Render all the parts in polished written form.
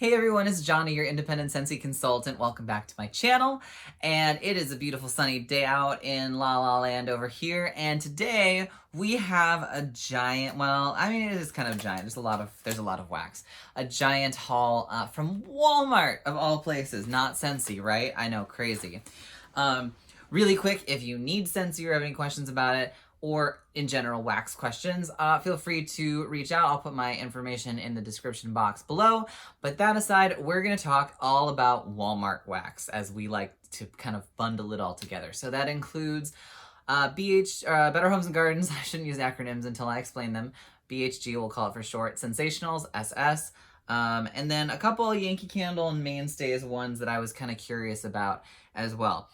Hey everyone, it's Johnny, your independent Scentsy consultant. Welcome back to my channel. And it is a beautiful sunny day out in La La Land over here. And today we have a giant, well, I mean, it is kind of giant. There's a lot of wax. A giant haul from Walmart of all places, not Scentsy, right? I know, crazy. Really quick, if you need Scentsy or have any questions about it, or in general wax questions, feel free to reach out. I'll put my information in the description box below. But that aside, we're gonna talk all about Walmart wax, as we like to kind of bundle it all together. So that includes Better Homes and Gardens. I shouldn't use acronyms until I explain them. BHG, we'll call it for short. Sensationals, SS. And then a couple of Yankee Candle and Mainstays ones that I was kind of curious about as well.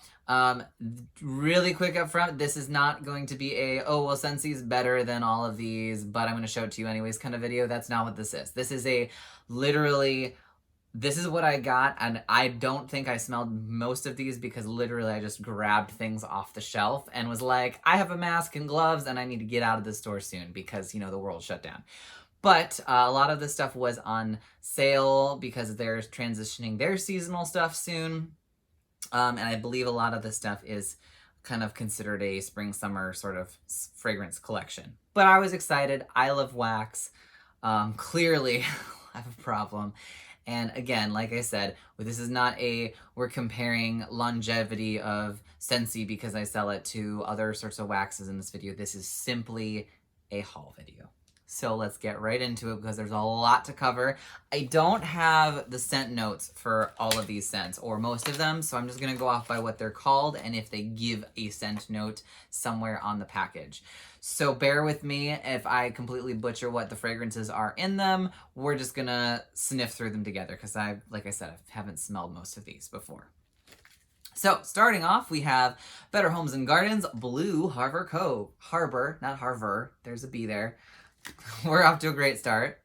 Really quick up front, this is not going to be a, oh, well, Scentsy's better than all of these, but I'm going to show it to you anyways kind of video. That's not what this is. This is a, literally, this is what I got, and I don't think I smelled most of these because literally I just grabbed things off the shelf and was like, I have a mask and gloves and I need to get out of the store soon because, you know, the world shut down. But a lot of this stuff was on sale because they're transitioning their seasonal stuff soon. And I believe a lot of this stuff is kind of considered a spring-summer sort of fragrance collection. But I was excited. I love wax. Clearly, I have a problem. And again, like I said, this is not a, we're comparing longevity of Scentsy because I sell it to other sorts of waxes in this video. This is simply a haul video. So let's get right into it because there's a lot to cover. I don't have the scent notes for all of these scents, or most of them, so I'm just gonna go off by what they're called and if they give a scent note somewhere on the package. So bear with me if I completely butcher what the fragrances are in them. We're just gonna sniff through them together because like I said, I haven't smelled most of these before. So starting off, we have Better Homes and Gardens Blue Harbor Cove. Harbor, not Harvard, there's a B there. We're off to a great start.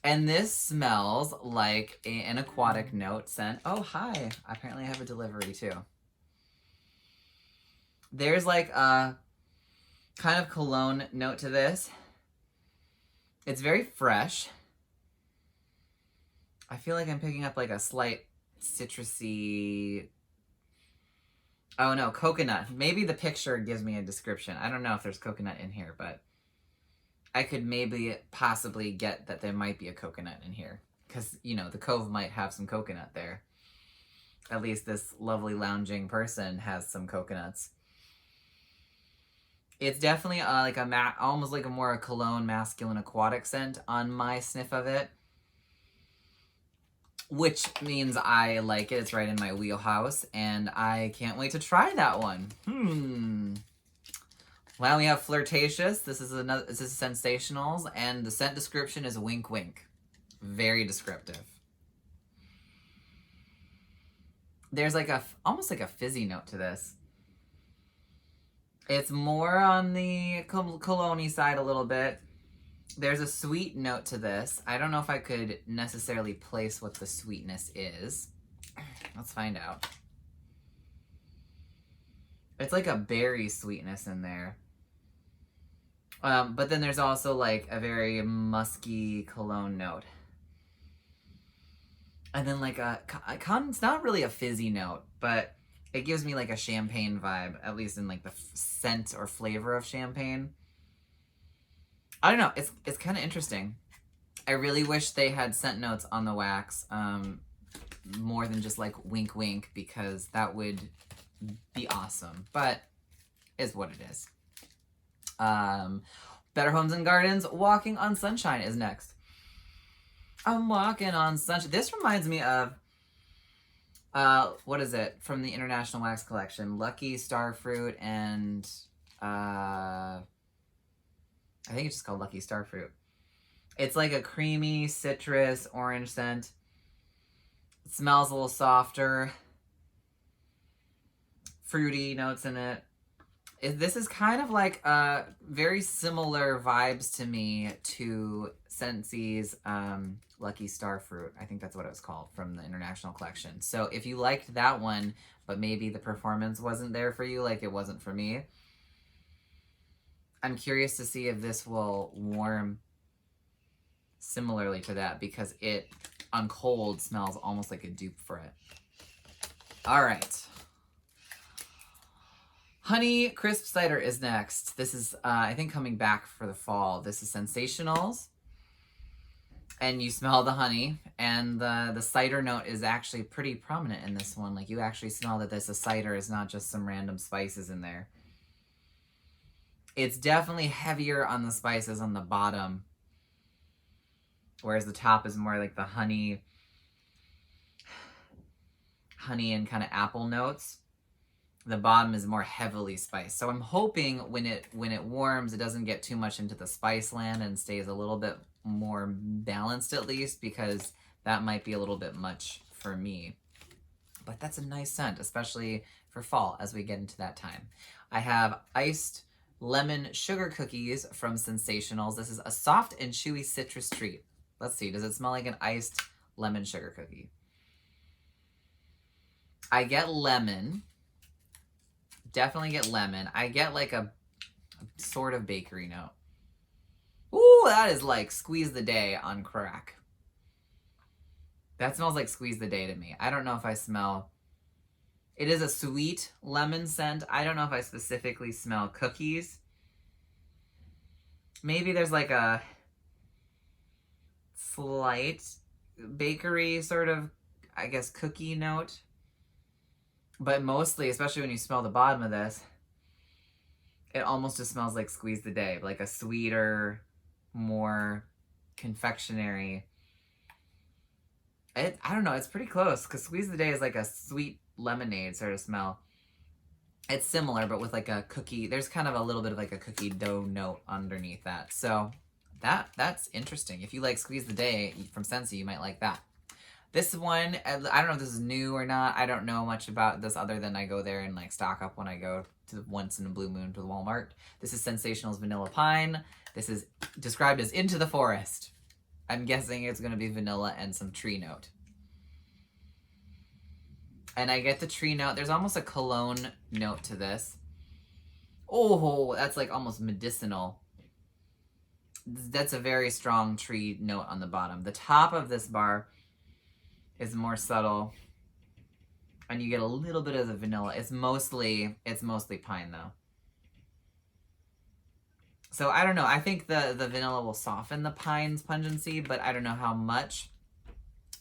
And this smells like an aquatic note scent. Oh, hi. Apparently I have a delivery too. There's like a kind of cologne note to this. It's very fresh. I feel like I'm picking up like a slight citrusy, oh no, coconut. Maybe the picture gives me a description. I don't know if there's coconut in here, but I could maybe possibly get that there might be a coconut in here. Because, you know, the Cove might have some coconut there. At least this lovely lounging person has some coconuts. It's definitely like almost like a more cologne masculine aquatic scent on my sniff of it. Which means I like it. It's right in my wheelhouse, and I can't wait to try that one. Well, we have Flirtatious. This is Sensationals, and the scent description is wink wink. Very descriptive. There's like almost like a fizzy note to this. It's more on the cologne-y side a little bit. There's a sweet note to this. I don't know if I could necessarily place what the sweetness is. Let's find out. It's like a berry sweetness in there. But then there's also like a very musky cologne note. And then like it's not really a fizzy note, but it gives me like a champagne vibe, at least in like the scent or flavor of champagne. I don't know, it's kind of interesting. I really wish they had scent notes on the wax, more than just like wink wink, because that would be awesome, but is what it is. Better Homes and Gardens Walking on Sunshine is next. I'm walking on sunshine. This reminds me of, what is it, from the International Wax Collection? Lucky Starfruit and, I think it's just called Lucky Starfruit. It's like a creamy citrus orange scent. It smells a little softer. Fruity notes in it. This is kind of like very similar vibes to me to Scentsy's Lucky Starfruit. I think that's what it was called from the International Collection. So if you liked that one, but maybe the performance wasn't there for you like it wasn't for me, I'm curious to see if this will warm similarly to that because it on cold smells almost like a dupe for it. All right. Honey Crisp Cider is next. This is, I think, coming back for the fall. This is Sensationals. And you smell the honey, and the cider note is actually pretty prominent in this one. Like, you actually smell that this is cider, is not just some random spices in there. It's definitely heavier on the spices on the bottom, whereas the top is more like the honey and kind of apple notes. The bottom is more heavily spiced. So I'm hoping when it warms, it doesn't get too much into the spice land and stays a little bit more balanced at least, because that might be a little bit much for me. But that's a nice scent, especially for fall as we get into that time. I have iced lemon sugar cookies from Sensationals. This is a soft and chewy citrus treat. Let's see, does it smell like an iced lemon sugar cookie? I get lemon. Definitely get lemon. I get like a sort of bakery note. Ooh, that is like Squeeze the Day on crack. That smells like Squeeze the Day to me. I don't know if I smell... It is a sweet lemon scent. I don't know if I specifically smell cookies. Maybe there's like a slight bakery sort of, I guess, cookie note. But mostly, especially when you smell the bottom of this, it almost just smells like Squeeze the Day, like a sweeter, more confectionery. I don't know, it's pretty close, because Squeeze the Day is like a sweet lemonade sort of smell. It's similar, but with like a cookie. There's kind of a little bit of like a cookie dough note underneath that. So that's interesting. If you like Squeeze the Day from Scentsy, you might like that. This one, I don't know if this is new or not. I don't know much about this other than I go there and like stock up when I go to once in a blue moon to the Walmart. This is Sensationals Vanilla Pine. This is described as Into the Forest. I'm guessing it's going to be vanilla and some tree note. And I get the tree note. There's almost a cologne note to this. Oh, that's like almost medicinal. That's a very strong tree note on the bottom. The top of this bar is more subtle, and you get a little bit of the vanilla. It's mostly pine though. So I don't know. I think the vanilla will soften the pine's pungency, but I don't know how much,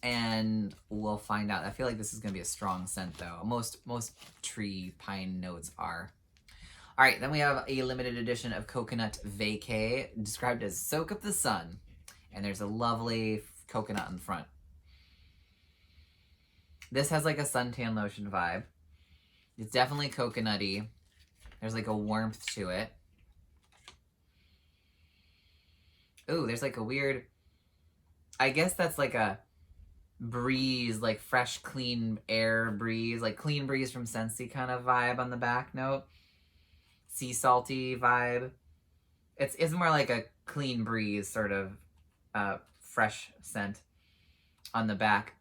and we'll find out. I feel like this is gonna be a strong scent though. Most tree pine notes are. All right, then we have a limited edition of Coconut Vacay, described as Soak Up the Sun, and there's a lovely coconut in front. This has like a suntan lotion vibe. It's definitely coconutty. There's like a warmth to it. Ooh, there's like a weird... I guess that's like a breeze, like fresh, clean air breeze, like Clean Breeze from Scentsy kind of vibe on the back note. Sea salty vibe. It's more like a clean breeze sort of fresh scent on the back.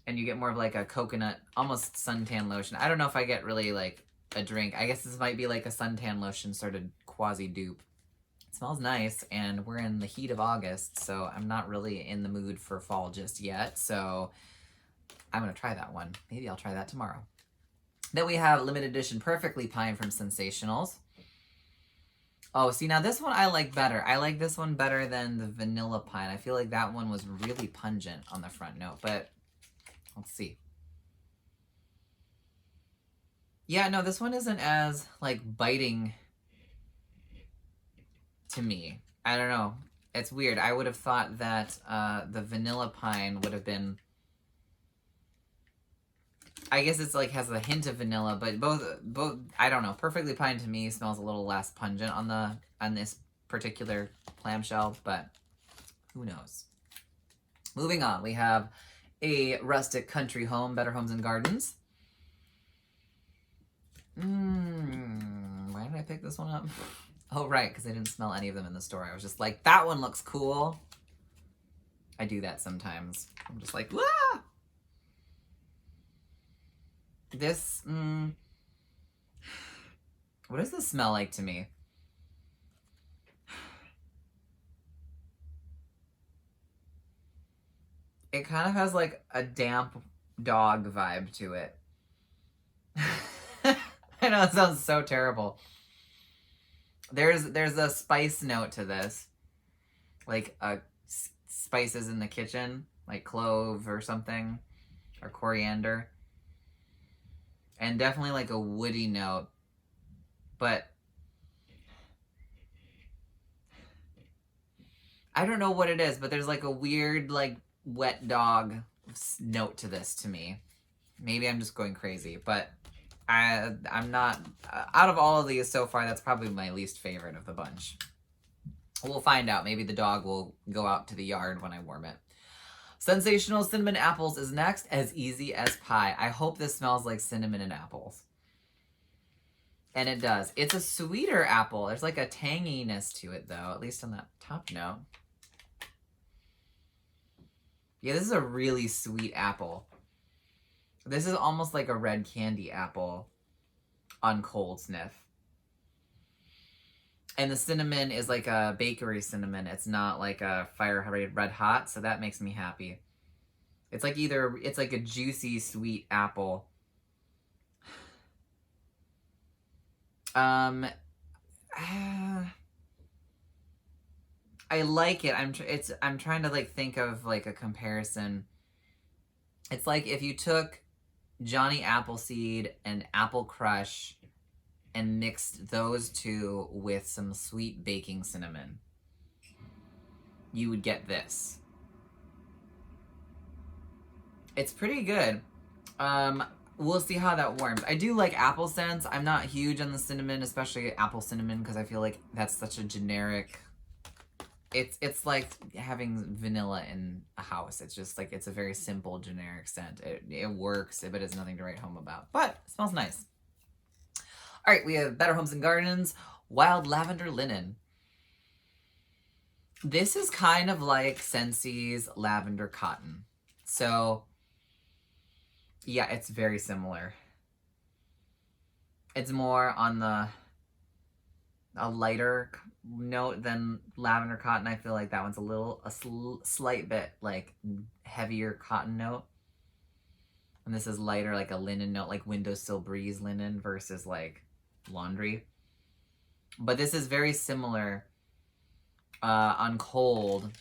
And you get more of like a coconut, almost suntan lotion. I don't know if I get really like a drink. I guess this might be like a suntan lotion sort of quasi dupe. It smells nice, and we're in the heat of August, so I'm not really in the mood for fall just yet. So I'm gonna try that one. Maybe I'll try that tomorrow. Then we have limited edition Perfectly Pine from Sensationals. Oh, see, now this one I like better. I like this one better than the Vanilla Pine. I feel like that one was really pungent on the front note, but let's see. Yeah, no, this one isn't as, like, biting to me. I don't know. It's weird. I would have thought that the Vanilla Pine would have been... I guess it's, like, has a hint of vanilla, but both, I don't know. Perfectly Pine to me smells a little less pungent on this particular clamshell, but who knows. Moving on, we have a rustic country home, Better Homes and Gardens. Why did I pick this one up? Oh, right, because I didn't smell any of them in the store. I was just like, that one looks cool. I do that sometimes. I'm just like, wah! This, what does this smell like to me? It kind of has like a damp dog vibe to it. I know it sounds so terrible. There's a spice note to this, like spices in the kitchen, like clove or something, or coriander, and definitely like a woody note. But I don't know what it is, but there's like a weird like wet dog note to this to me. Maybe I'm just going crazy, but I'm not, out of all of these so far, that's probably my least favorite of the bunch. We'll find out. Maybe the dog will go out to the yard when I warm it. Sensational Cinnamon Apples is next, as easy as pie. I hope this smells like cinnamon and apples. And it does. It's a sweeter apple. There's like a tanginess to it though, at least on that top note. Yeah, this is a really sweet apple. This is almost like a red candy apple on cold sniff. And the cinnamon is like a bakery cinnamon. It's not like a fire red hot, so that makes me happy. It's like it's like a juicy, sweet apple. I like it. I'm trying to like think of like a comparison. It's like if you took Johnny Appleseed and Apple Crush and mixed those two with some sweet baking cinnamon, you would get this. It's pretty good. We'll see how that warms. I do like apple scents. I'm not huge on the cinnamon, especially apple cinnamon, because I feel like that's such a generic... It's like having vanilla in a house. It's just like, it's a very simple, generic scent. It works, but it's nothing to write home about. But it smells nice. All right, we have Better Homes and Gardens Wild Lavender Linen. This is kind of like Scentsy's Lavender Cotton. So, yeah, it's very similar. It's more on a lighter note than Lavender Cotton. I feel like that one's a slight bit like heavier cotton note. And this is lighter, like a linen note, like windowsill breeze linen versus like laundry. But this is very similar on cold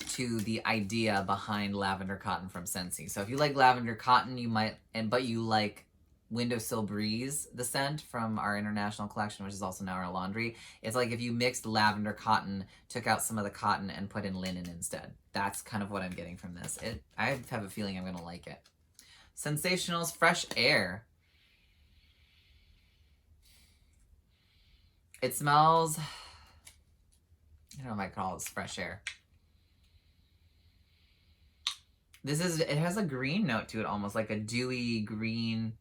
to the idea behind Lavender Cotton from Scentsy. So if you like Lavender Cotton, you might, but you like Windowsill Breeze, the scent from our international collection, which is also now our laundry. It's like if you mixed Lavender Cotton, took out some of the cotton, and put in linen instead. That's kind of what I'm getting from this. I have a feeling I'm going to like it. Sensationals Fresh Air. It smells... I don't know if I call this fresh air. It has a green note to it, almost like a dewy green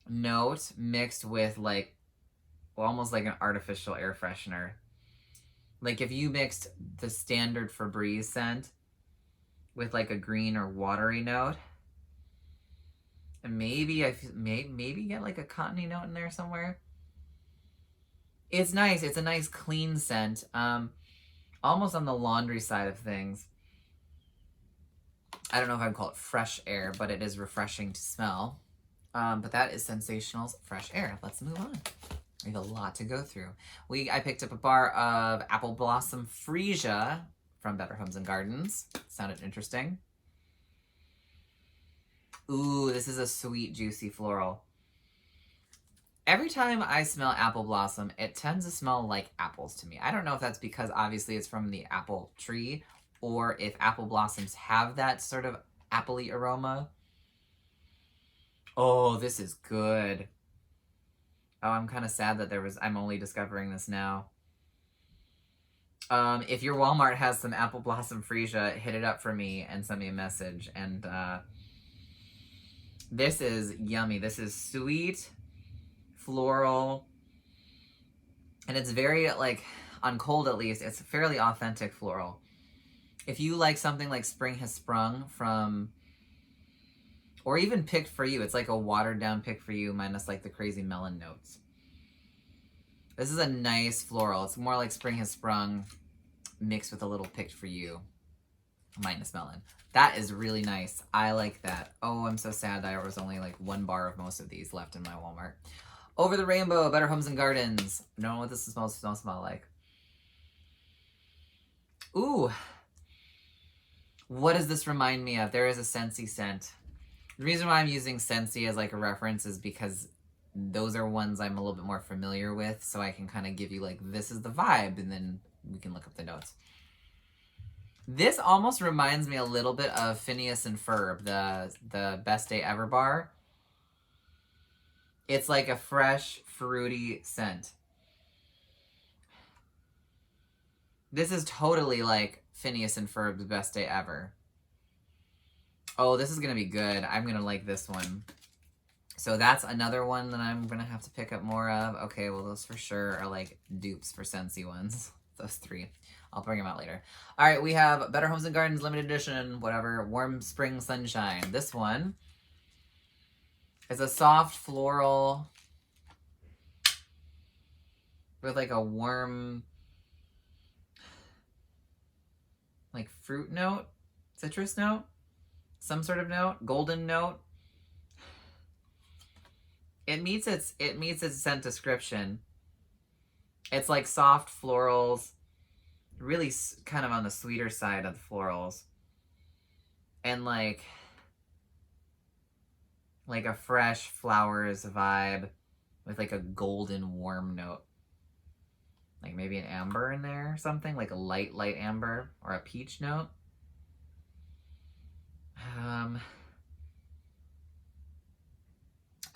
note mixed with like, well, almost like an artificial air freshener. Like if you mixed the standard Febreze scent with like a green or watery note, and maybe maybe get like a cottony note in there somewhere. It's nice. It's a nice clean scent. Almost on the laundry side of things. I don't know if I'd call it fresh air, but it is refreshing to smell. But that is Sensational's Fresh Air. Let's move on. We have a lot to go through. I picked up a bar of Apple Blossom Freesia from Better Homes and Gardens. Sounded interesting. Ooh, this is a sweet, juicy floral. Every time I smell Apple Blossom, it tends to smell like apples to me. I don't know if that's because obviously it's from the apple tree, or if apple blossoms have that sort of appley aroma. Oh, this is good. Oh, I'm kind of sad that I'm only discovering this now. If your Walmart has some Apple Blossom Freesia, hit it up for me and send me a message. And this is yummy. This is sweet, floral, and it's very, like, on cold at least, it's fairly authentic floral. If you like something like Spring Has Sprung from, or even Picked For You, it's like a watered down Picked For You minus like the crazy melon notes. This is a nice floral. It's more like Spring Has Sprung mixed with a little Picked For You. minus melon. That is really nice. I like that. Oh, I'm so sad that there was only like 1 bar of most of these left in my Walmart. Over the Rainbow, Better Homes and Gardens. I don't know what this smells like. Ooh. What does this remind me of? There is a Scentsy scent. The reason why I'm using Scentsy as like a reference is because those are ones I'm a little bit more familiar with, so I can kind of give you like, this is the vibe, and then we can look up the notes. This almost reminds me a little bit of Phineas and Ferb, the Best Day Ever bar. It's like a fresh, fruity scent. This is totally like Phineas and Ferb's Best Day Ever. Oh, this is going to be good. I'm going to like this one. So that's another one that I'm going to have to pick up more of. Okay, well, those for sure are like dupes for Scentsy ones. Those 3. I'll bring them out later. All right, we have Better Homes and Gardens Limited Edition, whatever, Warm Spring Sunshine. This one is a soft floral with like a warm, like fruit note, citrus note, some sort of note, golden note. It meets its scent description. It's like soft florals, really kind of on the sweeter side of the florals, and like a fresh flowers vibe with like a golden warm note, like maybe an amber in there or something, like a light amber, or a peach note.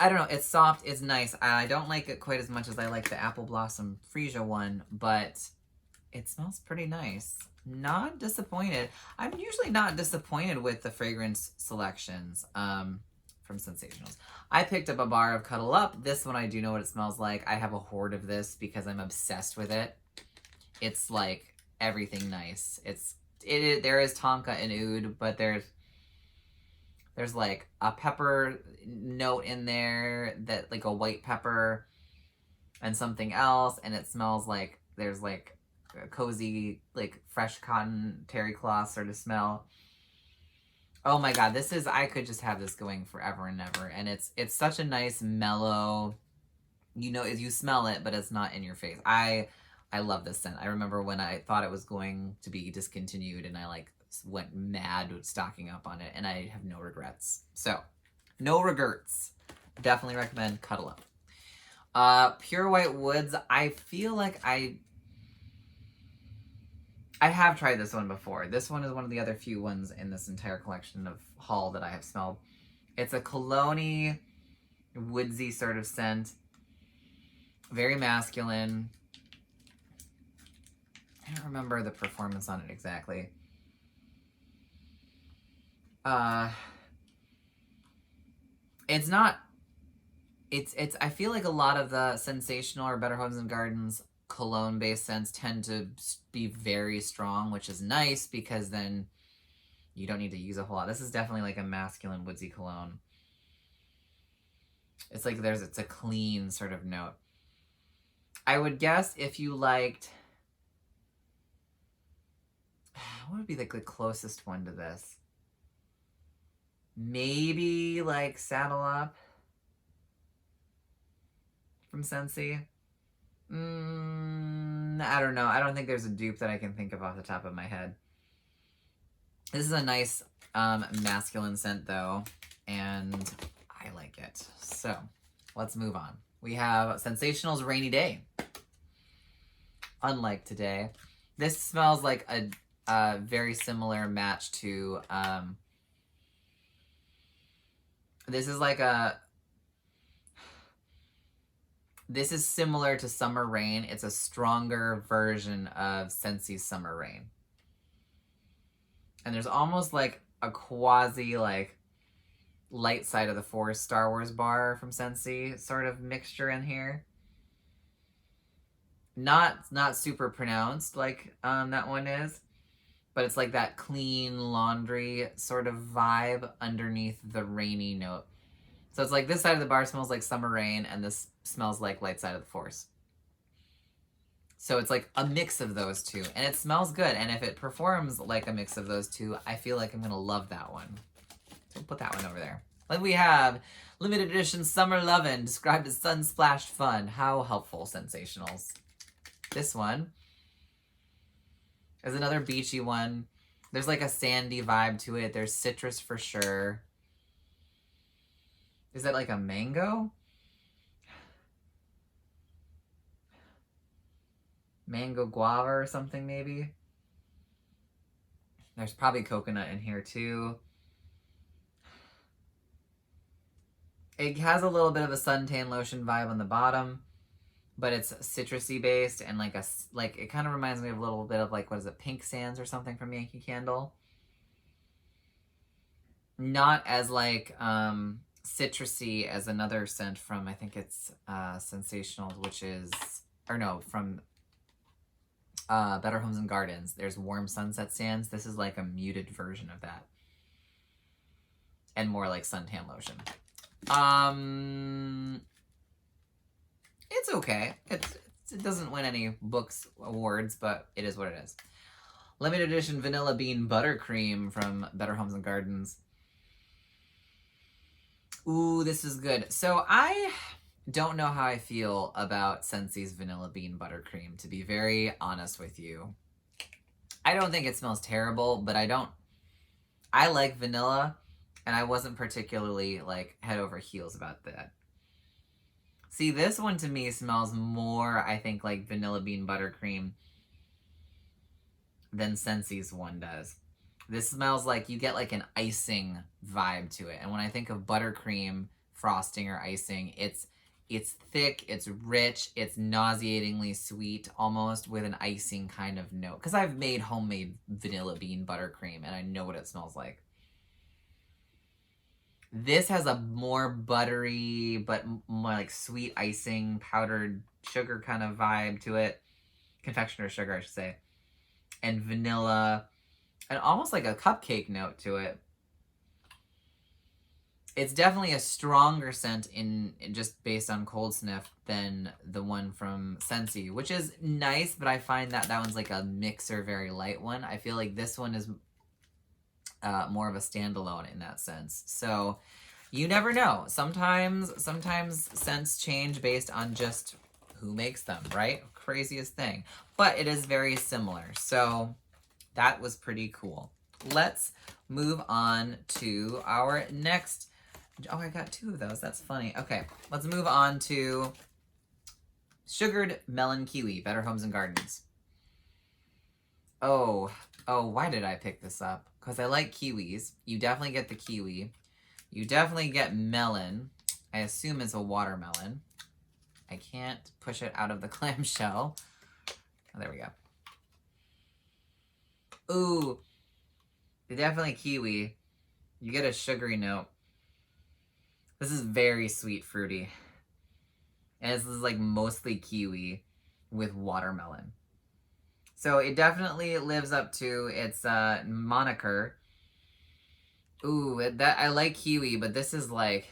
I don't know. It's soft. It's nice. I don't like it quite as much as I like the Apple Blossom Freesia one, but it smells pretty nice. Not disappointed. I'm usually not disappointed with the fragrance selections from Scentsationals. I picked up a bar of Cuddle Up. This one I do know what it smells like. I have a hoard of this because I'm obsessed with it. It's like everything nice. There is tonka and oud, but there's like a pepper note in there, that like a white pepper and something else, and it smells like there's like a cozy, like fresh cotton terry cloth sort of smell. Oh my god, I could just have this going forever and ever, and it's such a nice mellow, you smell it, but it's not in your face. I love this scent. I remember when I thought it was going to be discontinued, and I like went mad stocking up on it, and I have no regrets. So, no regrets. Definitely recommend Cuddle Up. Pure White Woods. I feel like I have tried this one before. This one is one of the other few ones in this entire collection of haul that I have smelled. It's a cologne-y, woodsy sort of scent. Very masculine. I don't remember the performance on it exactly. It's not, I feel like a lot of the Scentsational or Better Homes and Gardens cologne-based scents tend to be very strong, which is nice because then you don't need to use a whole lot. This is definitely like a masculine woodsy cologne. It's like it's a clean sort of note. I would guess if you liked, what would be like the closest one to this? Maybe like Saddle Up from Scentsy. I don't know. I don't think there's a dupe that I can think of off the top of my head. This is a nice masculine scent though, and I like it. So let's move on. We have Scentsational's Rainy Day. Unlike today, this smells like a very similar match to this is similar to Summer Rain. It's a stronger version of Scentsy's Summer Rain. And there's almost like a quasi like light side of the forest Star Wars bar from Scentsy sort of mixture in here. Not super pronounced like that one is, but it's like that clean laundry sort of vibe underneath the rainy note. So it's like this side of the bar smells like Summer Rain, and this smells like light side of the forest. So it's like a mix of those two, and it smells good. And if it performs like a mix of those two, I feel like I'm gonna love that one. So we'll put that one over there. Then we have limited edition Summer Lovin', described as sun splashed fun. How helpful, Sensationals. This one is another beachy one. There's like a sandy vibe to it. There's citrus for sure. Is that like a mango? Mango guava or something maybe? There's probably coconut in here too. It has a little bit of a suntan lotion vibe on the bottom, but it's citrusy based and like it kind of reminds me of a little bit of like, what is it, Pink Sands or something from Yankee Candle. Not as like citrusy as another scent from, I think it's Sensational, which is, or no, from Better Homes and Gardens. There's Warm Sunset Sands. This is like a muted version of that. And more like suntan lotion. It's okay. It doesn't win any books awards, but it is what it is. Limited edition Vanilla Bean Buttercream from Better Homes and Gardens. Ooh, this is good. So I don't know how I feel about Scentsy's Vanilla Bean Buttercream, to be very honest with you. I don't think it smells terrible, but I like vanilla, and I wasn't particularly like head over heels about that. See, this one to me smells more, I think, like Vanilla Bean Buttercream than Scentsy's one does. This smells like you get like an icing vibe to it. And when I think of buttercream frosting or icing, it's thick, it's rich, it's nauseatingly sweet, almost with an icing kind of note. Because I've made homemade vanilla bean buttercream and I know what it smells like. This has a more buttery, but more like sweet icing, powdered sugar kind of vibe to it. Confectioner's sugar, I should say. And vanilla, and almost like a cupcake note to it. It's definitely a stronger scent in just based on cold sniff than the one from Scentsy, which is nice, but I find that one's like a mixer, very light one. I feel like this one is more of a standalone in that sense. So you never know. Sometimes scents change based on just who makes them, right? Craziest thing. But it is very similar. So that was pretty cool. Let's move on to our next. Oh, I got two of those. That's funny. Okay, let's move on to Sugared Melon Kiwi, Better Homes and Gardens. Oh, why did I pick this up? Because I like kiwis. You definitely get the kiwi. You definitely get melon. I assume it's a watermelon. I can't push it out of the clamshell. Oh, there we go. Ooh, definitely kiwi. You get a sugary note. This is very sweet fruity. And this is like mostly kiwi with watermelon. So it definitely lives up to its moniker. Ooh, I like kiwi, but this is like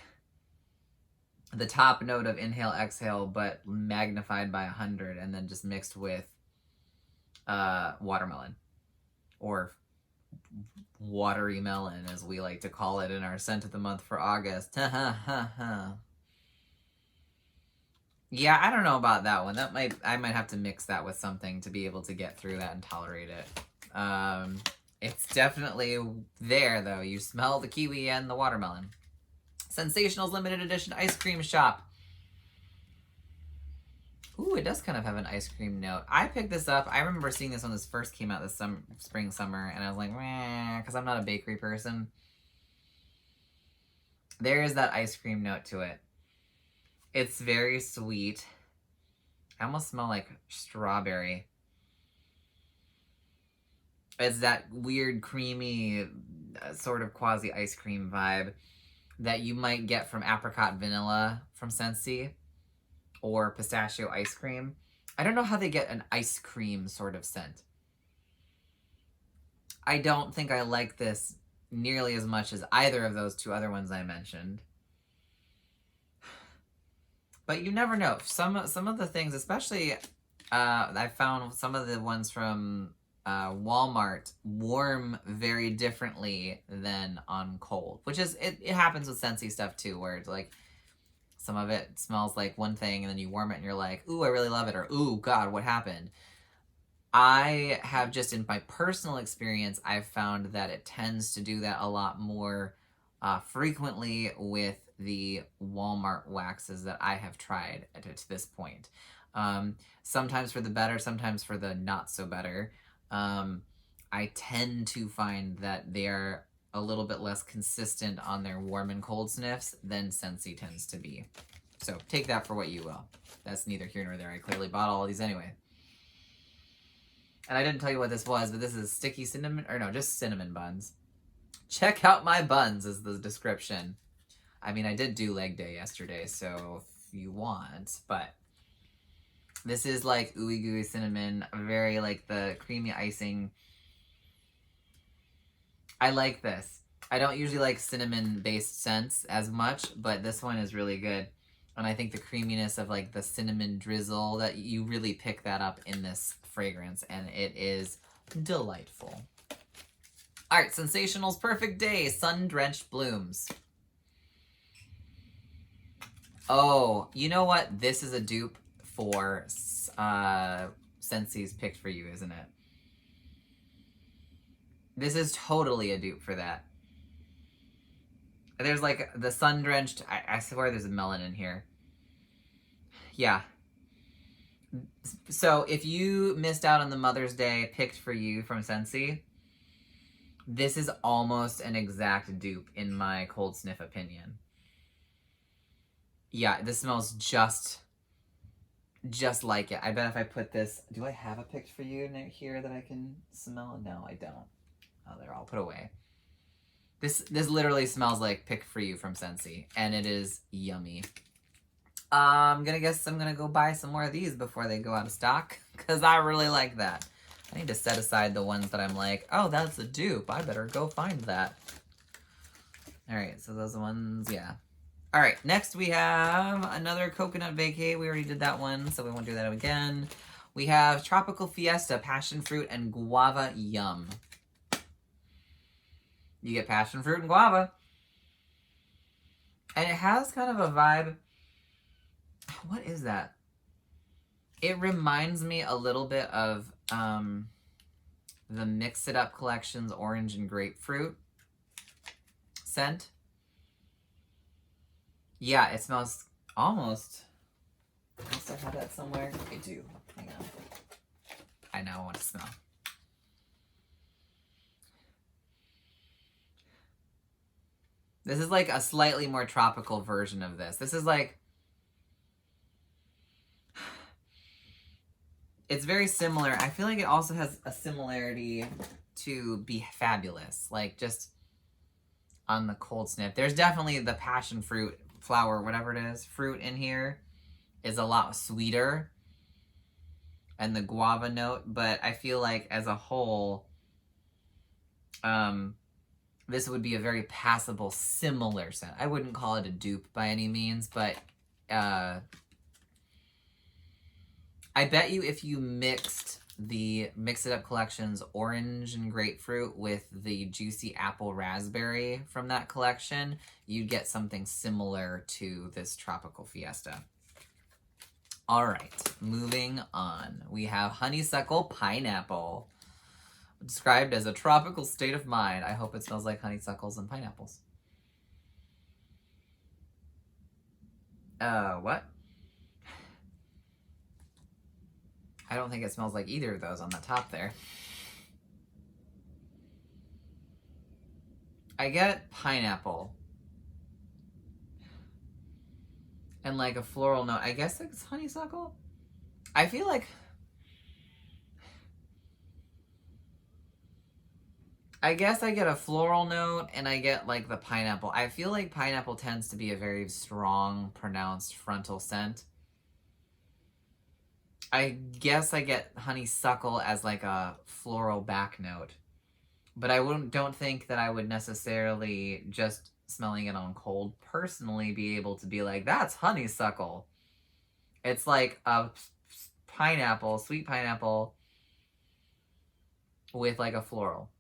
the top note of inhale, exhale, but magnified by 100 and then just mixed with watermelon. Or watery melon, as we like to call it in our scent of the month for August. Yeah, I don't know about that one. I might have to mix that with something to be able to get through that and tolerate it. It's definitely there, though. You smell the kiwi and the watermelon. Sensationals Limited Edition Ice Cream Shop. Ooh, it does kind of have an ice cream note. I picked this up. I remember seeing this when this first came out this spring, summer, and I was like, meh, because I'm not a bakery person. There is that ice cream note to it. It's very sweet. I almost smell like strawberry. It's that weird, creamy, sort of quasi ice cream vibe that you might get from apricot vanilla from Scentsy. Or pistachio ice cream. I don't know how they get an ice cream sort of scent. I don't think I like this nearly as much as either of those two other ones I mentioned. But you never know. Some of the things, especially I found some of the ones from Walmart warm very differently than on cold, which is, it happens with Scentsy stuff too, where it's like, some of it smells like one thing and then you warm it and you're like, ooh, I really love it, or ooh, God, what happened? I have just, in my personal experience, I've found that it tends to do that a lot more frequently with the Walmart waxes that I have tried to this point. Sometimes for the better, sometimes for the not so better. I tend to find that they're a little bit less consistent on their warm and cold sniffs than Scentsy tends to be. So take that for what you will. That's neither here nor there. I clearly bought all of these anyway. And I didn't tell you what this was, but this is sticky cinnamon, or no, just cinnamon buns. Check out my buns is the description. I mean, I did do leg day yesterday, so if you want, but this is like ooey gooey cinnamon, very like the creamy icing. I like this. I don't usually like cinnamon-based scents as much, but this one is really good. And I think the creaminess of like the cinnamon drizzle, that you really pick that up in this fragrance, and it is delightful. All right, Sensational's Perfect Day, Sun-Drenched Blooms. Oh, you know what? This is a dupe for Scentsy's Picked For You, isn't it? This is totally a dupe for that. There's like the sun-drenched, I swear there's a melon in here. Yeah. So if you missed out on the Mother's Day Picked For You from Scentsy, this is almost an exact dupe in my cold sniff opinion. Yeah, this smells just like it. I bet if I put this, do I have a Picked For You here that I can smell? No, I don't. Oh, they're all put away. This literally smells like Picked For You from Scentsy, and it is yummy. I'm gonna go buy some more of these before they go out of stock, because I really like that. I need to set aside the ones that I'm like, oh, that's a dupe. I better go find that. All right, so those ones, yeah. All right, next we have another Coconut Vacay. We already did that one, so we won't do that again. We have Tropical Fiesta, Passion Fruit, and Guava Yum. You get passion fruit and guava. And it has kind of a vibe. What is that? It reminds me a little bit of the Mix It Up Collection's orange and grapefruit scent. Yeah, it smells almost... I still have that somewhere. I do. Hang on. I now want to smell. This is like a slightly more tropical version of this. This is like... It's very similar. I feel like it also has a similarity to Be Fabulous. Like, just on the cold sniff. There's definitely the passion fruit, flower, whatever it is, fruit in here is a lot sweeter. And the guava note. But I feel like as a whole... this would be a very passable, similar scent. I wouldn't call it a dupe by any means, but I bet you if you mixed the Mix It Up Collection's orange and grapefruit with the juicy apple raspberry from that collection, you'd get something similar to this Tropical Fiesta. All right, moving on. We have Honeysuckle Pineapple. Described as a tropical state of mind. I hope it smells like honeysuckles and pineapples. What? I don't think it smells like either of those on the top there. I get pineapple. And like a floral note. I guess it's honeysuckle? I feel like... I guess I get a floral note, and I get, like, the pineapple. I feel like pineapple tends to be a very strong, pronounced frontal scent. I guess I get honeysuckle as, like, a floral back note. But I don't think that I would necessarily, just smelling it on cold, personally be able to be like, that's honeysuckle. It's like a pineapple, sweet pineapple with like a floral.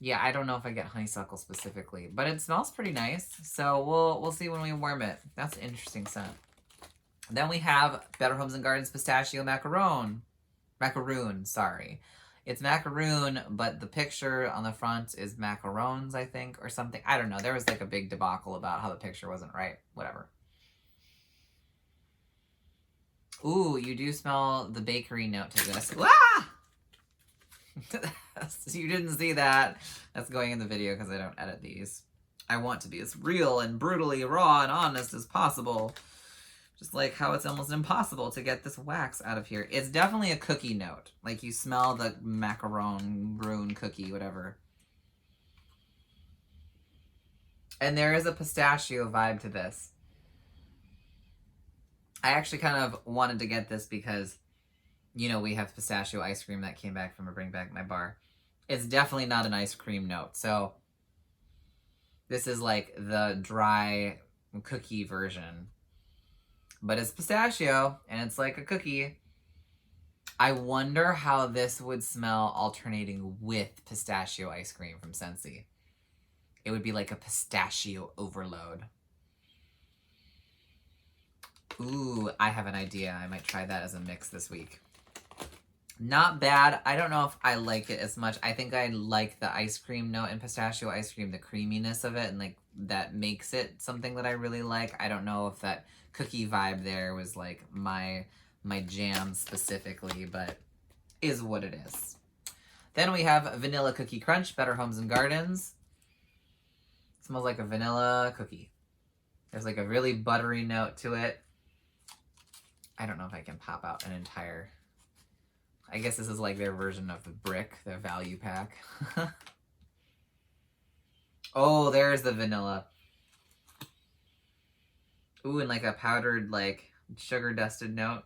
Yeah, I don't know if I get honeysuckle specifically, but it smells pretty nice. So we'll see when we warm it. That's an interesting scent. Then we have Better Homes and Gardens Pistachio Macaroon. Macaroon, sorry. It's macaroon, but the picture on the front is macarons, I think, or something. I don't know. There was like a big debacle about how the picture wasn't right. Whatever. Ooh, you do smell the bakery note to this. Ah! You didn't see that. That's going in the video because I don't edit these. I want to be as real and brutally raw and honest as possible. Just like how it's almost impossible to get this wax out of here. It's definitely a cookie note. Like you smell the macaron cookie, whatever. And there is a pistachio vibe to this. I actually kind of wanted to get this because, you know, we have pistachio ice cream that came back from a Bring Back My Bar. It's definitely not an ice cream note. So this is like the dry cookie version. But it's pistachio, and it's like a cookie. I wonder how this would smell alternating with pistachio ice cream from Scentsy. It would be like a pistachio overload. Ooh, I have an idea. I might try that as a mix this week. Not bad. I don't know if I like it as much. I think I like the ice cream note in pistachio ice cream, the creaminess of it, and like that makes it something that I really like. I don't know if that cookie vibe there was like my jam specifically, but is what it is. Then we have Vanilla Cookie Crunch, Better Homes and Gardens. It smells like a vanilla cookie. There's like a really buttery note to it. I don't know if I can pop out an entire... I guess this is like their version of the brick, their value pack. Oh, there's the vanilla. Ooh, and like a powdered, like, sugar dusted note.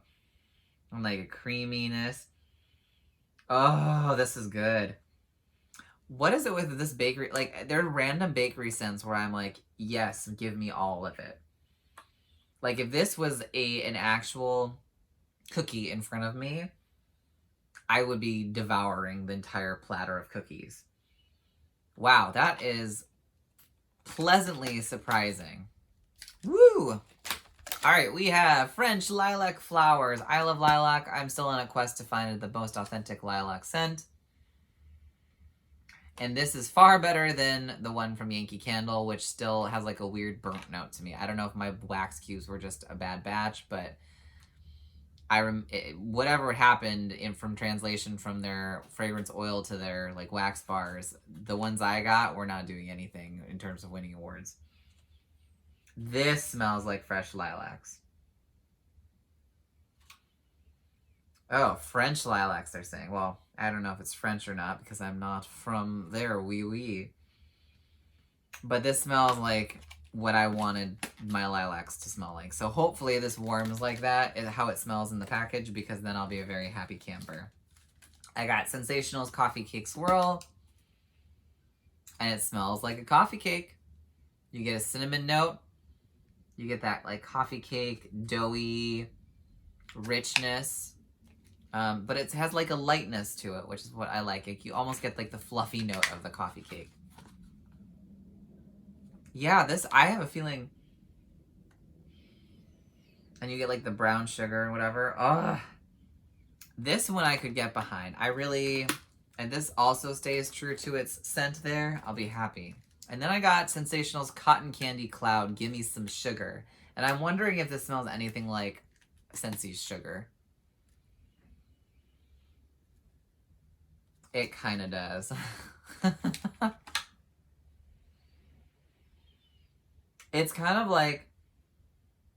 And like a creaminess. Oh, this is good. What is it with this bakery? Like, there are random bakery scents where I'm like, yes, give me all of it. Like, if this was an actual cookie in front of me, I would be devouring the entire platter of cookies. Wow, that is pleasantly surprising. Woo! Alright, we have French Lilac Flowers. I love lilac. I'm still on a quest to find the most authentic lilac scent. And this is far better than the one from Yankee Candle, which still has like a weird burnt note to me. I don't know if my wax cubes were just a bad batch, but whatever happened from translation from their fragrance oil to their like wax bars, the ones I got were not doing anything in terms of winning awards. This smells like fresh lilacs. Oh, French lilacs, they're saying. Well, I don't know if it's French or not because I'm not from there, oui. But this smells like what I wanted my lilacs to smell like. So hopefully this warms like that, how it smells in the package, because then I'll be a very happy camper. I got Sensational's Coffee Cake Swirl, and it smells like a coffee cake. You get a cinnamon note. You get that like coffee cake, doughy richness. But it has like a lightness to it, which is what I like. You almost get like the fluffy note of the coffee cake. Yeah, I have a feeling... And you get like the brown sugar and whatever. Ugh. This one I could get behind. And this also stays true to its scent there. I'll be happy. And then I got Sensational's Cotton Candy Cloud, Gimme Some Sugar. And I'm wondering if this smells anything like Scentsy's sugar. It kind of does. It's kind of like,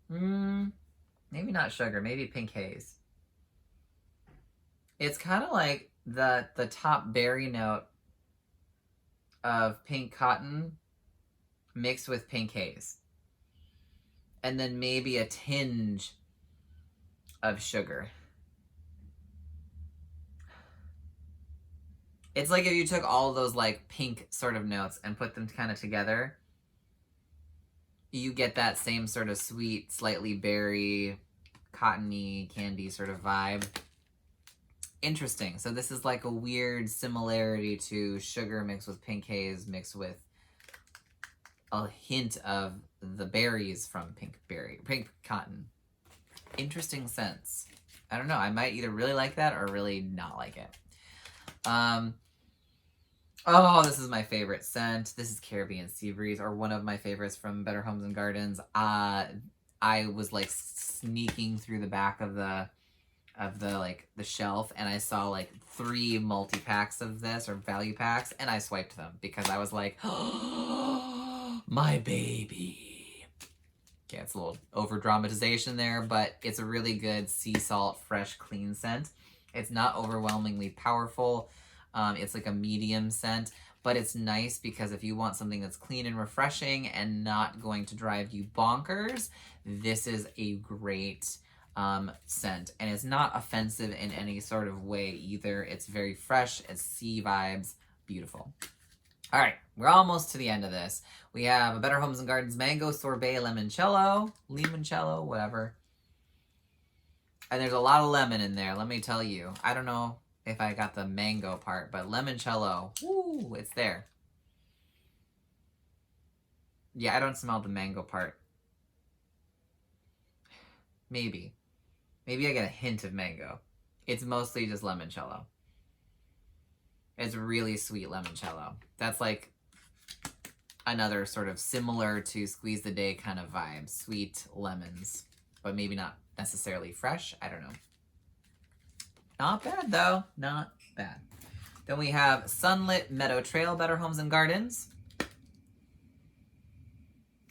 maybe not sugar, maybe pink haze. It's kind of like the top berry note of pink cotton mixed with pink haze. And then maybe a tinge of sugar. It's like if you took all those like pink sort of notes and put them kind of together, you get that same sort of sweet, slightly berry, cottony candy sort of vibe. Interesting. So this is like a weird similarity to sugar mixed with pink haze mixed with a hint of the berries from pink cotton. Interesting scents. I don't know. I might either really like that or really not like it. Oh, this is my favorite scent. This is Caribbean Sea Breeze, or one of my favorites from Better Homes and Gardens. I was like sneaking through the back of the shelf, and I saw like 3 multi-packs of this, or value packs, and I swiped them because I was like, oh, my baby. Okay, it's a little over dramatization there, but it's a really good sea salt, fresh, clean scent. It's not overwhelmingly powerful. It's like a medium scent, but it's nice because if you want something that's clean and refreshing and not going to drive you bonkers, this is a great scent. And it's not offensive in any sort of way either. It's very fresh, it's sea vibes, beautiful. All right, we're almost to the end of this. We have a Better Homes and Gardens Mango Sorbet Limoncello, whatever. And there's a lot of lemon in there, let me tell you. I don't know if I got the mango part, but limoncello, woo, it's there. Yeah, I don't smell the mango part. Maybe I get a hint of mango. It's mostly just limoncello. It's really sweet limoncello. That's like another sort of similar to Squeeze the Day kind of vibe. Sweet lemons, but maybe not necessarily fresh. I don't know. Not bad though, not bad. Then we have Sunlit Meadow Trail, Better Homes and Gardens.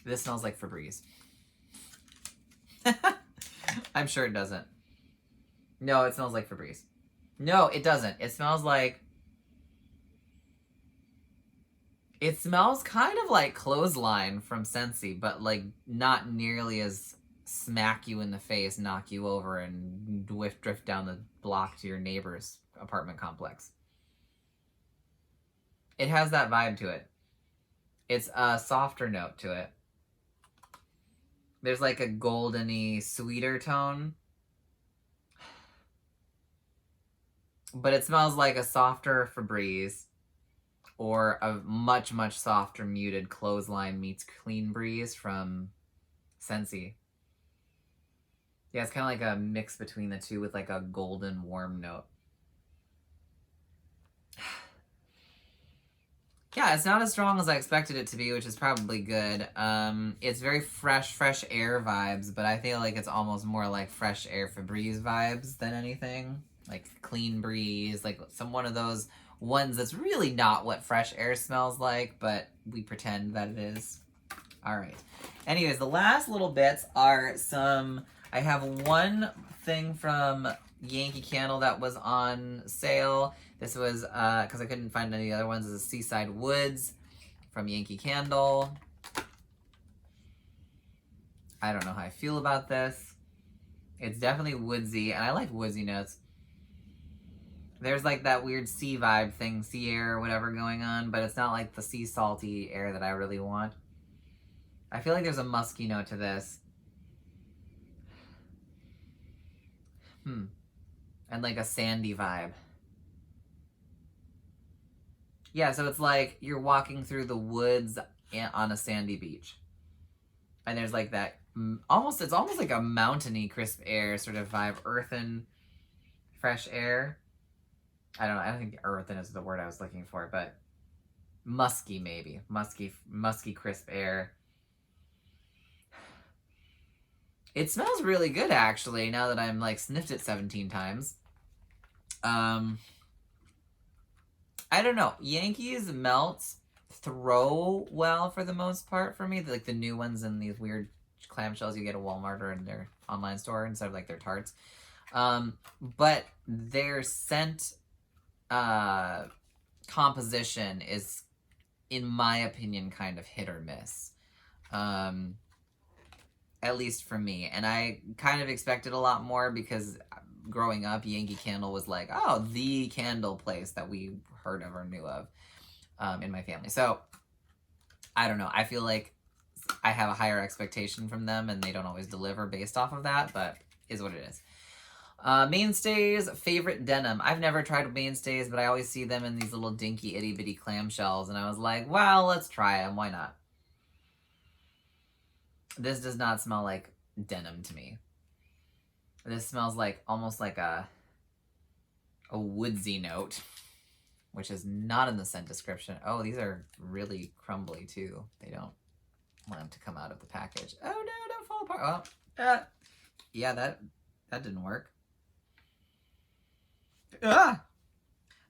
This smells like Febreze. I'm sure it doesn't. No, it smells like Febreze. No, it doesn't. It smells kind of like Clothesline from Scentsy, but like not nearly as smack you in the face, knock you over, and drift down the block to your neighbor's apartment complex. It has that vibe to it. It's a softer note to it. There's like a goldeny, sweeter tone. But it smells like a softer Febreze, or a much, much softer muted Clothesline meets Clean Breeze from Scentsy. Yeah, it's kind of like a mix between the two with like a golden warm note. Yeah, it's not as strong as I expected it to be, which is probably good. It's very fresh air vibes, but I feel like it's almost more like fresh air Febreze vibes than anything. Like Clean Breeze, like one of those ones that's really not what fresh air smells like, but we pretend that it is. All right. Anyways, the last little bits are I have one thing from Yankee Candle that was on sale. This was, because I couldn't find any other ones, this is Seaside Woods from Yankee Candle. I don't know how I feel about this. It's definitely woodsy, and I like woodsy notes. There's like that weird sea vibe thing, sea air or whatever going on, but it's not like the sea salty air that I really want. I feel like there's a musky note to this. And like a sandy vibe. Yeah, so it's like you're walking through the woods on a sandy beach. And there's like that, it's almost like a mountainy crisp air sort of vibe. Earthen, fresh air. I don't think earthen is the word I was looking for, but musky maybe. Musky crisp air. It smells really good, actually, now that I'm, like, sniffed it 17 times. I don't know. Yankees melts throw well for the most part for me. Like, the new ones in these weird clamshells you get at Walmart or in their online store instead of, like, their tarts. But their scent composition is, in my opinion, kind of hit or miss. At least for me. And I kind of expected a lot more because growing up, Yankee Candle was like, oh, the candle place that we heard of or knew of in my family. So, I don't know. I feel like I have a higher expectation from them and they don't always deliver based off of that, but is what it is. Mainstays, favorite denim. I've never tried Mainstays, but I always see them in these little dinky itty bitty clamshells, and I was like, well, let's try them. Why not? This does not smell like denim to me. This smells like almost like a woodsy note, which is not in the scent description. Oh, these are really crumbly too. They don't want them to come out of the package. Oh no, don't fall apart. Oh, yeah, that didn't work.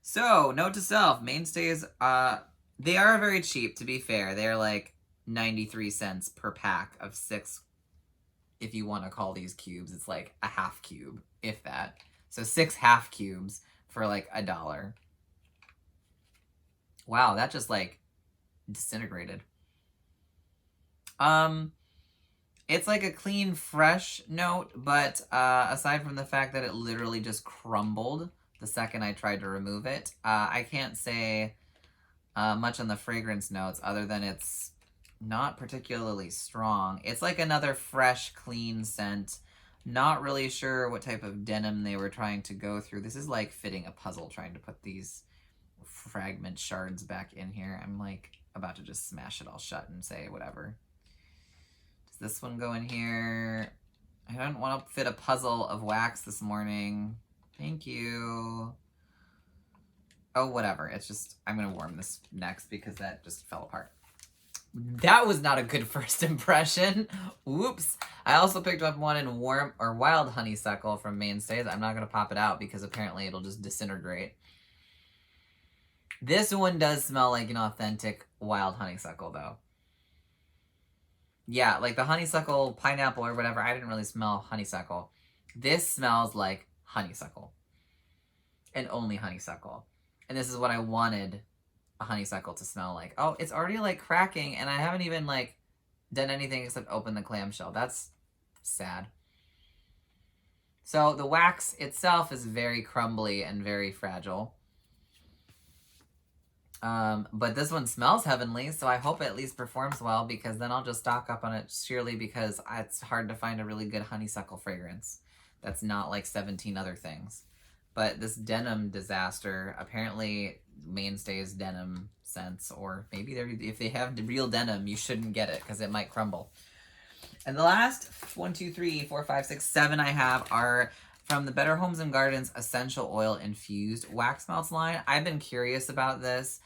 So, note to self, Mainstays, they are very cheap, to be fair. They're like 93 cents per pack of 6, if you want to call these cubes. It's like a half cube, if that. So 6 half cubes for like $1. Wow, that just like disintegrated. It's like a clean, fresh note, but aside from the fact that it literally just crumbled the second I tried to remove it, I can't say much on the fragrance notes other than it's not particularly strong. It's like another fresh, clean scent. Not really sure what type of denim they were trying to go through. This is like fitting a puzzle, trying to put these fragment shards back in here. I'm like about to just smash it all shut and say whatever. Does this one go in here? I don't want to fit a puzzle of wax this morning. Thank you. Oh, whatever. It's just, I'm going to warm this next because that just fell apart. That was not a good first impression. Whoops. I also picked up one in warm or wild honeysuckle from Mainstays. I'm not going to pop it out because apparently it'll just disintegrate. This one does smell like an authentic wild honeysuckle though. Yeah, like the honeysuckle, pineapple or whatever, I didn't really smell honeysuckle. This smells like honeysuckle. And only honeysuckle. And this is what I wanted a honeysuckle to smell like. Oh, it's already like cracking and I haven't even like done anything except open the clamshell. That's sad. So the wax itself is very crumbly and very fragile. But this one smells heavenly, so I hope it at least performs well because then I'll just stock up on it sheerly because it's hard to find a really good honeysuckle fragrance that's not like 17 other things. But this denim disaster, apparently Mainstays denim scents, or maybe if they have the real denim, you shouldn't get it because it might crumble. And the last 1, 2, 3, 4, 5, 6, 7 I have are from the Better Homes and Gardens Essential Oil Infused Wax Melts line. I've been curious about this.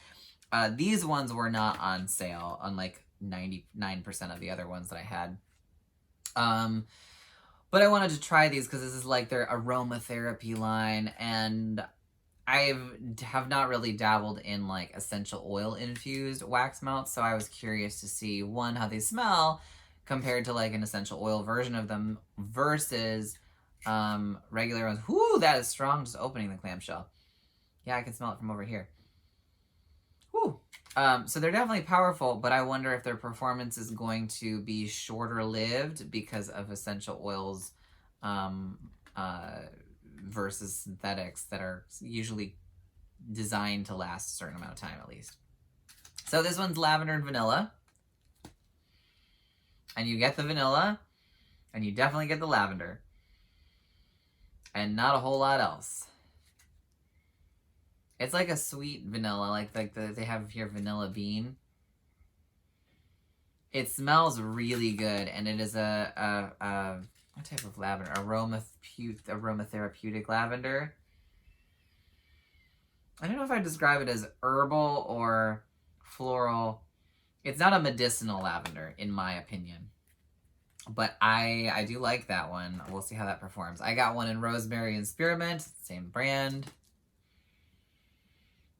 These ones were not on sale, unlike 99% of the other ones that I had. But I wanted to try these because this is like their aromatherapy line, and I have not really dabbled in like essential oil infused wax melts, so I was curious to see, one, how they smell compared to like an essential oil version of them versus regular ones. Whoo, that is strong, just opening the clamshell. Yeah, I can smell it from over here. Whoo. So they're definitely powerful, but I wonder if their performance is going to be shorter lived because of essential oils versus synthetics that are usually designed to last a certain amount of time at least. So this one's lavender and vanilla. And you get the vanilla, and you definitely get the lavender. And not a whole lot else. It's like a sweet vanilla, like they have here vanilla bean. It smells really good, and it is a what type of lavender? Aromatherapeutic lavender. I don't know if I describe it as herbal or floral. It's not a medicinal lavender, in my opinion. But I do like that one. We'll see how that performs. I got one in rosemary and spearmint, same brand.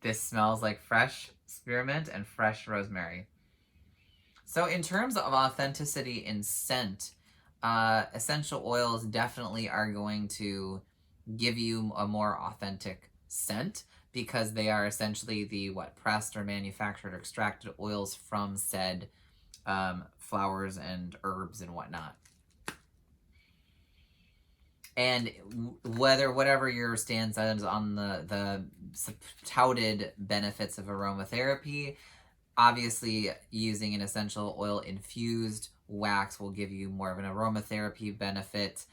This smells like fresh spearmint and fresh rosemary. So in terms of authenticity in scent, essential oils definitely are going to give you a more authentic scent because they are essentially the pressed or manufactured or extracted oils from said flowers and herbs and whatnot. And whatever your stance is on the touted benefits of aromatherapy, obviously using an essential oil infused wax will give you more of an aromatherapy benefit.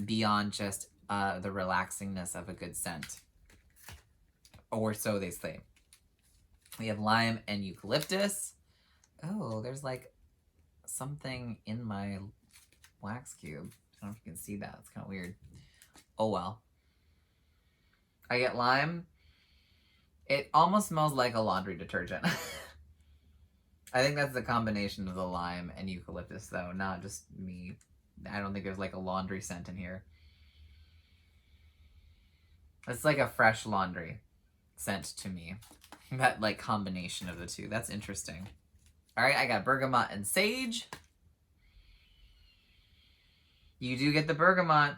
beyond just the relaxingness of a good scent. Or so they say. We have lime and eucalyptus. Oh, there's like something in my wax cube. I don't know if you can see that. It's kind of weird. Oh well. I get lime. It almost smells like a laundry detergent. I think that's the combination of the lime and eucalyptus though, not just me. I don't think there's like a laundry scent in here. It's like a fresh laundry scent to me. That like combination of the two. That's interesting. All right, I got bergamot and sage. You do get the bergamot.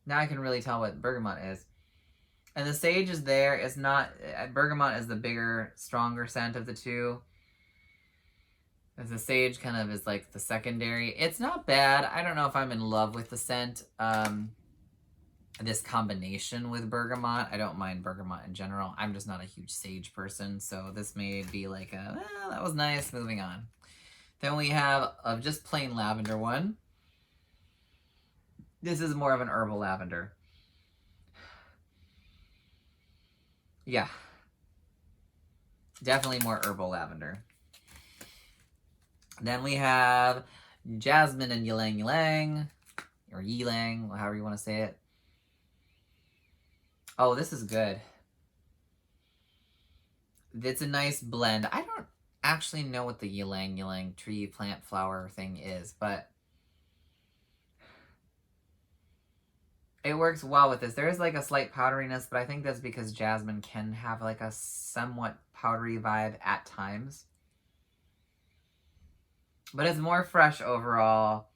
Now I can really tell what bergamot is. And the sage is there. It's not, bergamot is the bigger, stronger scent of the two. As the sage kind of is like the secondary. It's not bad. I don't know if I'm in love with the scent. This combination with bergamot. I don't mind bergamot in general. I'm just not a huge sage person. So this may be like a, well, that was nice, moving on. Then we have a just plain lavender one. This is more of an herbal lavender. Yeah. Definitely more herbal lavender. Then we have jasmine and ylang ylang, or ylang, however you want to say it. Oh, this is good. It's a nice blend. I don't actually know what the ylang ylang tree plant flower thing is, but it works well with this. There is like a slight powderiness, but I think that's because jasmine can have like a somewhat powdery vibe at times. But it's more fresh overall,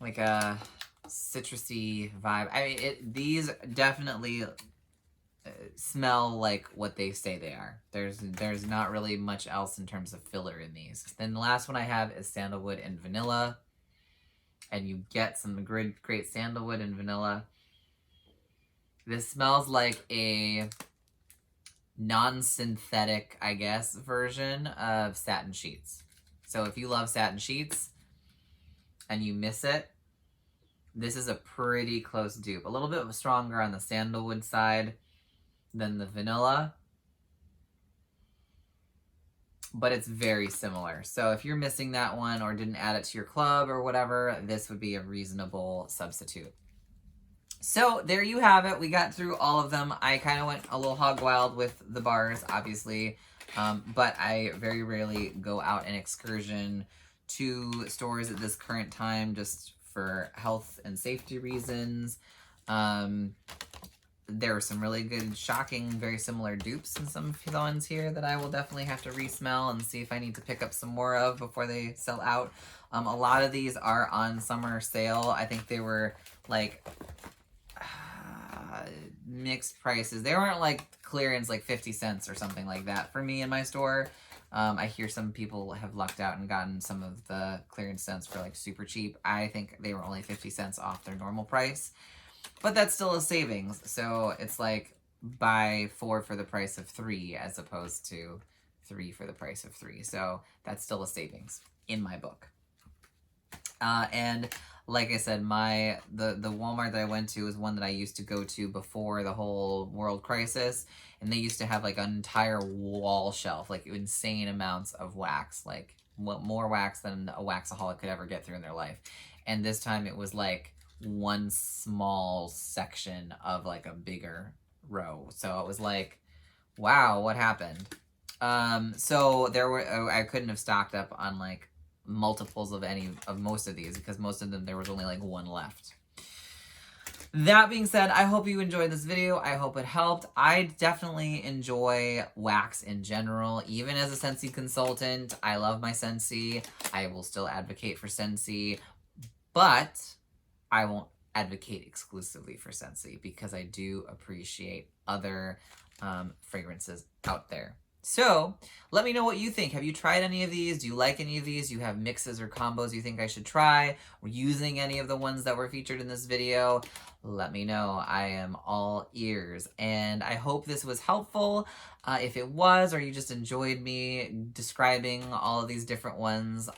like a citrusy vibe. I mean, these definitely smell like what they say they are. There's not really much else in terms of filler in these. Then the last one I have is sandalwood and vanilla. And you get some great sandalwood and vanilla. This smells like a non-synthetic, I guess, version of satin sheets. So if you love satin sheets and you miss it, this is a pretty close dupe. A little bit stronger on the sandalwood side than the vanilla, but it's very similar. So if you're missing that one or didn't add it to your club or whatever, this would be a reasonable substitute. So there you have it. We got through all of them. I kind of went a little hog wild with the bars, obviously, but I very rarely go out an excursion to stores at this current time just for health and safety reasons. There were some really good, shocking, very similar dupes in some of the ones here that I will definitely have to re-smell and see if I need to pick up some more of before they sell out. A lot of these are on summer sale. I think they were like mixed prices. They weren't like clearance, like 50 cents or something like that for me in my store. I hear some people have lucked out and gotten some of the clearance scents for like super cheap. I think they were only 50 cents off their normal price. But that's still a savings, so it's like buy 4 for the price of 3 as opposed to 3 for the price of 3. So that's still a savings in my book. And like I said, the Walmart that I went to is one that I used to go to before the whole world crisis, and they used to have like an entire wall shelf, like insane amounts of wax, like more wax than a waxaholic could ever get through in their life. And this time it was like one small section of like a bigger row. So it was like, wow, what happened? So I couldn't have stocked up on like multiples of most of these because most of them, there was only like one left. That being said, I hope you enjoyed this video. I hope it helped. I definitely enjoy wax in general, even as a Scentsy consultant. I love my Scentsy. I will still advocate for Scentsy, but I won't advocate exclusively for Scentsy because I do appreciate other fragrances out there. So let me know what you think. Have you tried any of these? Do you like any of these? Do you have mixes or combos you think I should try? Or using any of the ones that were featured in this video? Let me know. I am all ears. And I hope this was helpful. If it was, or you just enjoyed me describing all of these different ones,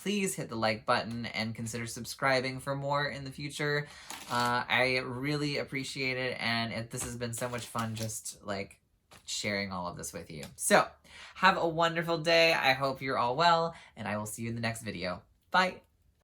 please hit the like button and consider subscribing for more in the future. I really appreciate it, and this has been so much fun just like sharing all of this with you. So have a wonderful day. I hope you're all well, and I will see you in the next video. Bye.